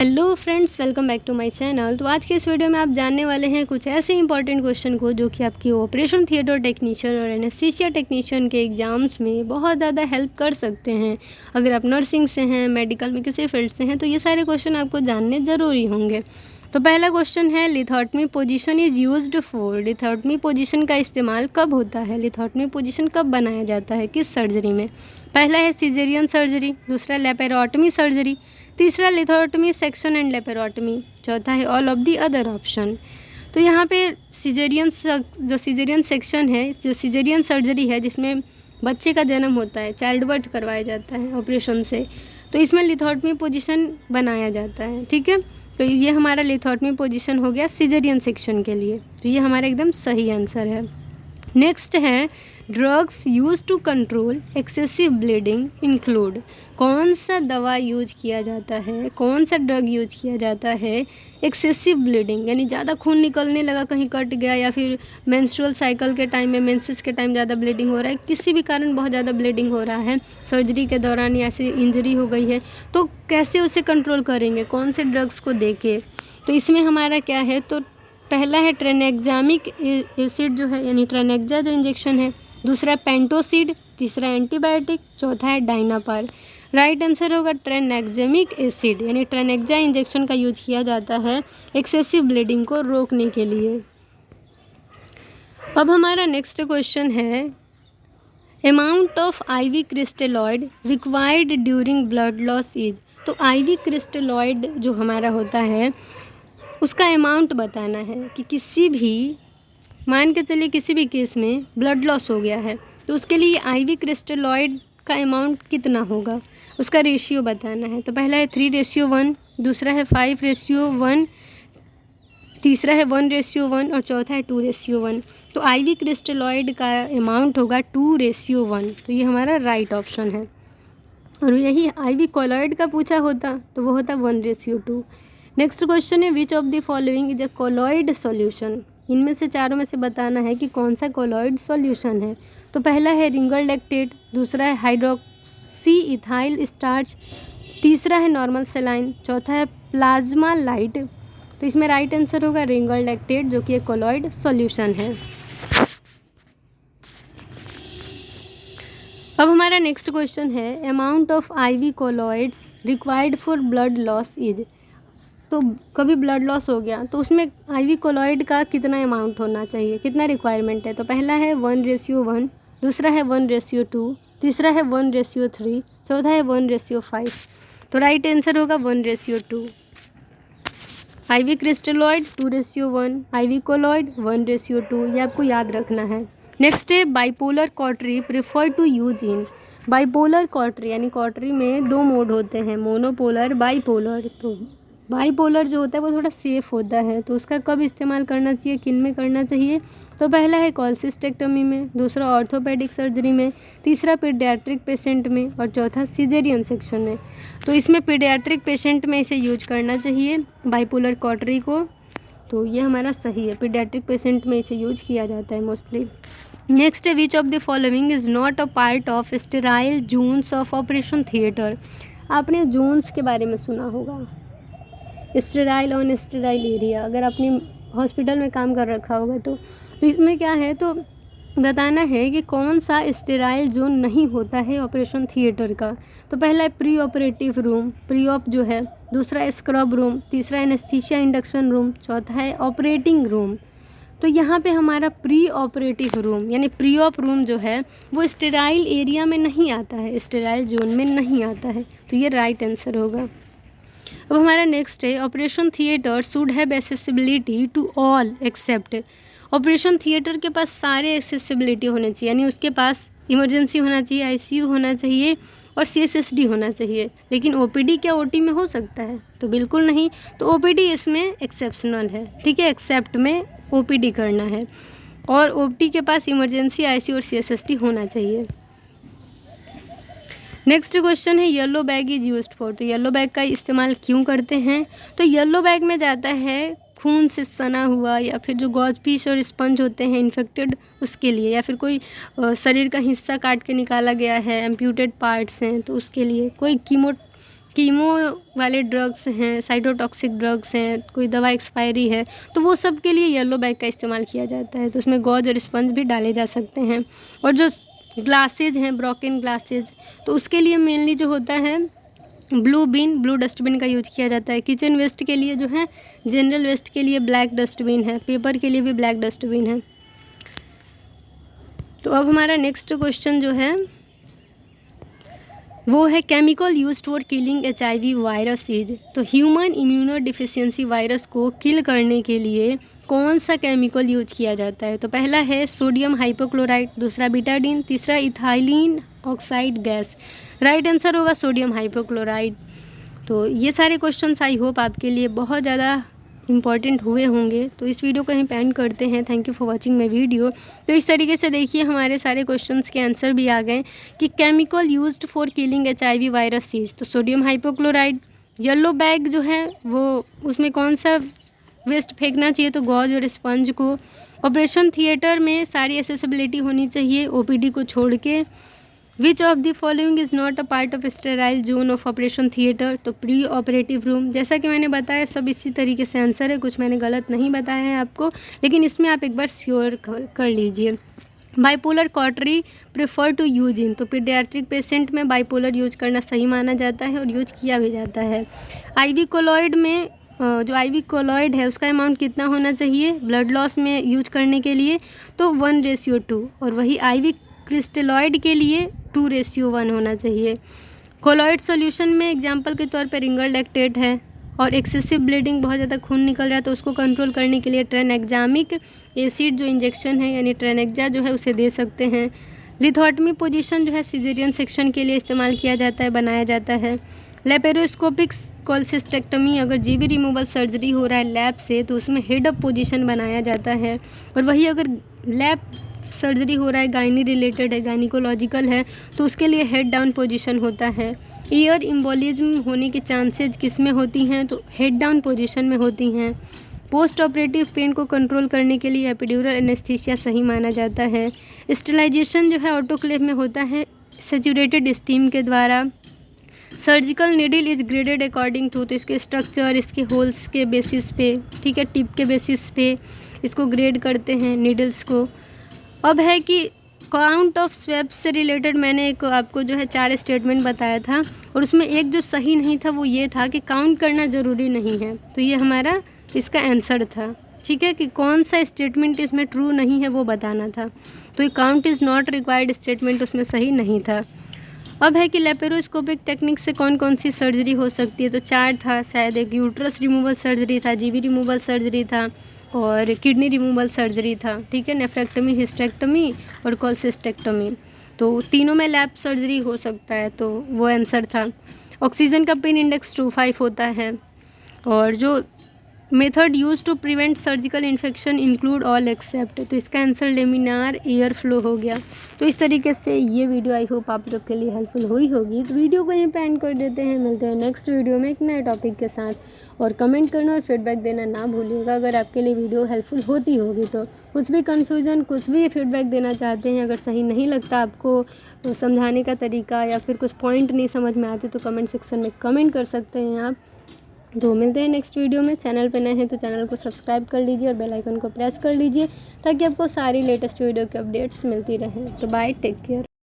Hello friends, welcome back to my channel. तो आज के इस वीडियो में आप जानने वाले हैं कुछ ऐसे इंपॉर्टेंट क्वेश्चन को जो कि आपकी ऑपरेशन थिएटर टेक्नीशियन और एनेस्थीसिया टेक्नीशियन के एग्ज़ाम्स में बहुत ज़्यादा हेल्प कर सकते हैं। अगर आप नर्सिंग से हैं, मेडिकल में किसी फील्ड से हैं, तो ये सारे क्वेश्चन आपको जानने ज़रूरी होंगे। तो पहला क्वेश्चन है, lithotomy position is used for. Lithotomy position का इस्तेमाल कब होता है? लिथोटमी पोजीशन कब बनाया जाता है, किस सर्जरी में? पहला है सीजेरियन सर्जरी, दूसरा लेपेरोटमी सर्जरी, तीसरा लिथोटमी सेक्शन एंड लेपेरोटमी, चौथा है all of the other option. तो यहाँ पे सीजेरियन सेक्शन है, जो सीजेरियन सर्जरी है जिसमें बच्चे का जन्म होता है, चाइल्ड बर्थ करवाया जाता है ऑपरेशन से, तो इसमें लिथोटमी पोजीशन बनाया जाता है। ठीक है, तो ये हमारा लिथोटमी पोजीशन हो गया सीजेरियन सेक्शन के लिए, तो ये हमारा एकदम सही आंसर है। नेक्स्ट है, drugs use to control excessive bleeding include. कौन सा दवा यूज किया जाता है, कौन सा ड्रग यूज किया जाता है एक्सेसिव ब्लीडिंग, यानी ज़्यादा खून निकलने लगा, कहीं कट गया, या फिर मेंस्ट्रुअल साइकिल के टाइम में, मेंसेस के टाइम ज़्यादा ब्लीडिंग हो रहा है, किसी भी कारण बहुत ज़्यादा ब्लीडिंग हो रहा है, सर्जरी के दौरान या ऐसी इंजरी हो गई है, तो कैसे उसे कंट्रोल करेंगे, कौन से ड्रग्स को देके? तो इसमें हमारा क्या है, तो पहला है ट्रेनेक्जामिक एसिड जो है, यानी ट्रेनेक्जा जो इंजेक्शन है, दूसरा पेंटोसिड, तीसरा एंटीबायोटिक, चौथा है डाइनापार। राइट आंसर होगा ट्रेनेक्जेमिक एसिड, यानी ट्रेनेक्जा इंजेक्शन का यूज किया जाता है एक्सेसिव ब्लीडिंग को रोकने के लिए। अब हमारा नेक्स्ट क्वेश्चन है, amount of IV crystalloid required during blood loss is. तो आईवी क्रिस्टेलॉइड जो हमारा होता है उसका अमाउंट बताना है कि किसी भी, मान के चलिए किसी भी केस में ब्लड लॉस हो गया है, तो उसके लिए आईवी क्रिस्टेलॉइड का अमाउंट कितना होगा, उसका रेशियो बताना है। तो पहला है 3:1, दूसरा है 5:1, तीसरा है 1:1 और चौथा है 2:1। तो आईवी क्रिस्टेलॉइड का अमाउंट होगा 2:1, तो ये हमारा राइट ऑप्शन है। और यही आईवी कोलॉइड का पूछा होता तो वो होता 1:2। नेक्स्ट क्वेश्चन है, which of the following is a colloid solution. इनमें से चारों में से बताना है कि कौन सा कोलॉइड सॉल्यूशन है। तो पहला है रिंगल लैक्टेट, दूसरा है हाइड्रोक्सी इथाइल स्टार्च, तीसरा है नॉर्मल सेलाइन, चौथा है प्लाज्मा लाइट। तो इसमें राइट आंसर होगा रिंगल लैक्टेट, जो कि एक कोलॉइड सॉल्यूशन है। अब हमारा नेक्स्ट क्वेश्चन है, amount of IV colloids required for blood loss is. तो कभी ब्लड लॉस हो गया तो उसमें आईवी कोलॉइड का कितना अमाउंट होना चाहिए, कितना रिक्वायरमेंट है? तो पहला है 1:1, दूसरा है 1:2, तीसरा है 1:3, चौथा है 1:5। तो राइट आंसर होगा 1:2। आईवी क्रिस्टेलॉइड 2:1, आईवी कोलॉइड 1:2, ये आपको याद रखना है। नेक्स्ट है, bipolar cautery prefer to use in. Bipolar cautery, यानी कॉटरी में दो मोड होते हैं, मोनोपोलर, बाइपोलर। तो बाइपोलर जो होता है वो थोड़ा सेफ होता है, तो उसका कब इस्तेमाल करना चाहिए, किन में करना चाहिए? तो पहला है कॉल्सिस्टेक्टमी में, दूसरा ऑर्थोपेडिक सर्जरी में, तीसरा पीडियाट्रिक पेशेंट में और चौथा सीजेरियन सेक्शन में। तो इसमें पीडियाट्रिक पेशेंट में इसे यूज करना चाहिए बाइपोलर कॉटरी को, तो ये हमारा सही है, पीडियाट्रिक पेशेंट में इसे यूज किया जाता है मोस्टली। नेक्स्ट है, which of the following is not a part of sterile zones of operation theatre. आपने जोन्स के बारे में सुना होगा, स्टेराइल और स्टेराइल एरिया, अगर आपने हॉस्पिटल में काम कर रखा होगा तो इसमें क्या है, तो बताना है कि कौन सा स्टेराइल जोन नहीं होता है ऑपरेशन थिएटर का। तो पहला है pre operative room, pre op जो है, दूसरा स्क्रब रूम, तीसरा एनेस्थीसिया इंडक्शन रूम, चौथा है ऑपरेटिंग रूम। तो यहाँ पे हमारा प्री ऑपरेटिव रूम यानी प्री ऑप रूम जो है वो स्टेराइल एरिया में नहीं आता है, स्टेराइल जोन में नहीं आता है, तो ये राइट आंसर होगा। अब हमारा नेक्स्ट है, operation theatre should have accessibility to all except. Operation theatre के पास सारे एक्सेसिबिलिटी होने चाहिए, यानी उसके पास इमरजेंसी होना चाहिए, आईसीयू होना चाहिए और सीएसएसडी होना चाहिए। लेकिन ओपीडी क्या ओटी में हो सकता है? तो बिल्कुल नहीं। तो ओपीडी इसमें एक्सेप्शनल है, ठीक है, एक्सेप्ट में ओपीडी करना है, और ओपी के पास इमरजेंसी, आईसीयू और सीएसएसडी होना चाहिए। नेक्स्ट क्वेश्चन है, yellow bag is used for. तो येलो बैग का इस्तेमाल क्यों करते हैं? तो येलो बैग में जाता है खून से सना हुआ, या फिर जो गॉज पीस और स्पंज होते हैं इन्फेक्टेड, उसके लिए, या फिर कोई शरीर का हिस्सा काट के निकाला गया है, एम्प्यूटेड पार्ट्स हैं तो उसके लिए, कोई कीमो वाले ड्रग्स हैं, साइटोटॉक्सिक ड्रग्स हैं, कोई दवा एक्सपायरी है, तो वो सब के लिए येलो बैग का इस्तेमाल किया जाता है। तो उसमें गॉज और स्पंज भी डाले जा सकते हैं। और जो ग्लासेज हैं, ब्रोकन ग्लासेज, तो उसके लिए मेनली जो होता है ब्लू डस्टबिन का यूज किया जाता है। किचन वेस्ट के लिए जो है, जनरल वेस्ट के लिए ब्लैक डस्टबिन है, पेपर के लिए भी ब्लैक डस्टबिन है। तो अब हमारा नेक्स्ट क्वेश्चन जो है वो है chemical used for killing HIV virus is. तो ह्यूमन इम्यूनो डिफिशियंसी वायरस को किल करने के लिए कौन सा केमिकल यूज किया जाता है? तो पहला है सोडियम हाइपोक्लोराइड, दूसरा बीटाडीन, तीसरा ethylene oxide gas. Right answer होगा सोडियम हाइपोक्लोराइड। तो ये सारे क्वेश्चंस आई होप आपके लिए बहुत ज़्यादा इम्पॉर्टेंट हुए होंगे। तो इस वीडियो को हम एंड करते हैं। Thank you for watching my video. तो इस तरीके से देखिए हमारे सारे क्वेश्चंस के आंसर भी आ गए कि chemical used for killing HIV virus is. तो सोडियम हाइपोक्लोराइड। येलो बैग जो है वो उसमें कौन सा वेस्ट फेंकना चाहिए? तो गॉज और स्पंज को। ऑपरेशन थिएटर में सारी एसेसिबिलिटी होनी चाहिए OPD को छोड़ के। Which of the following is not a part of sterile zone of operation theatre? तो प्री ऑपरेटिव रूम। जैसा कि मैंने बताया सब इसी तरीके से आंसर है, कुछ मैंने गलत नहीं बताया है आपको, लेकिन इसमें आप एक बार श्योर कर लीजिए। Bipolar cautery prefer to use in. तो पीडियाट्रिक पेशेंट में बाइपोलर यूज करना सही माना जाता है और यूज किया भी जाता है। IV कोलॉइड में जो IV कोलॉइड है उसका अमाउंट कितना होना चाहिए ब्लड लॉस में यूज करने के लिए? तो 1:2। और वही IV क्रिस्टेलॉइड के लिए 2:1 होना चाहिए। कोलॉइड सॉल्यूशन में एग्जांपल के तौर पर रिंगर लैक्टेट है। और एक्सेसिव ब्लीडिंग, बहुत ज़्यादा खून निकल रहा है तो उसको कंट्रोल करने के लिए ट्रेनेक्जामिक एसिड जो इंजेक्शन है यानी ट्रेनेक्जा जो है उसे दे सकते हैं। लिथोटमी पोजीशन जो है सिजेरियन सेक्शन के लिए इस्तेमाल किया जाता है, बनाया जाता है। लेपेरोस्कोपिक कोलसिस्टेक्टमी, अगर जीबी रिमूवल सर्जरी हो रहा है लैब से तो उसमें हेड अप पोजीशन बनाया जाता है। और वही अगर लैब सर्जरी हो रहा है गायनी रिलेटेड है, गायनिकोलॉजिकल है, तो उसके लिए हेड डाउन पोजीशन होता है। ईयर इम्बोलिज्म होने के चांसेज किस में होती हैं? तो हेड डाउन पोजीशन में होती हैं। पोस्ट ऑपरेटिव पेन को कंट्रोल करने के लिए एपिड्यूरल एनेस्थीसिया सही माना जाता है। स्टेलाइजेशन जो है ऑटोक्लेव में होता है सैचुरेटेड स्टीम के द्वारा। Surgical needle is graded according to, तो इसके स्ट्रक्चर, इसके होल्स के बेसिस पे, ठीक है, टिप के बेसिस पे इसको ग्रेड करते हैं नीडल्स को। अब है कि काउंट ऑफ स्वैप्स से रिलेटेड मैंने एक आपको जो है 4 स्टेटमेंट बताया था और उसमें एक जो सही नहीं था वो ये था कि काउंट करना ज़रूरी नहीं है। तो ये हमारा इसका आंसर था, ठीक है, कि कौन सा स्टेटमेंट इसमें ट्रू नहीं है वो बताना था। तो ये count is not required statement उसमें सही नहीं था। अब है कि लेपेरोस्कोपिक टेक्निक से कौन कौन सी सर्जरी हो सकती है? तो 4 था शायद। एक यूट्रस रिमूवल सर्जरी था, जीबी रिमूवल सर्जरी था और किडनी रिमूवल सर्जरी था, ठीक है, नेफ्रेक्टमी, हिस्टेक्टमी और कोलसिस्टेक्टमी। तो तीनों में लैब सर्जरी हो सकता है, तो वो आंसर था। ऑक्सीजन का पिन इंडेक्स 2.5 होता है। और जो method use to prevent surgical infection include all except, तो इसका आंसर लेमिनार एयर फ्लो हो गया। तो इस तरीके से ये वीडियो आई होप आप लोग के लिए हेल्पफुल हुई होगी। तो वीडियो को यहीं पे एंड कर देते हैं, मिलते हैं नेक्स्ट वीडियो में एक नए टॉपिक के साथ। और कमेंट करना और फीडबैक देना ना भूलिएगा अगर आपके लिए वीडियो हेल्पफुल होती होगी। तो कुछ भी कन्फ्यूज़न, कुछ भी फीडबैक देना चाहते हैं, अगर सही नहीं लगता आपको तो समझाने का तरीका या फिर कुछ पॉइंट नहीं समझ में आते तो कमेंट सेक्शन में कमेंट कर सकते हैं आप। तो मिलते हैं नेक्स्ट वीडियो में। चैनल पे नए हैं तो चैनल को सब्सक्राइब कर लीजिए और बेल आइकन को प्रेस कर लीजिए ताकि आपको सारी लेटेस्ट वीडियो के अपडेट्स मिलती रहें। तो बाय, टेक केयर।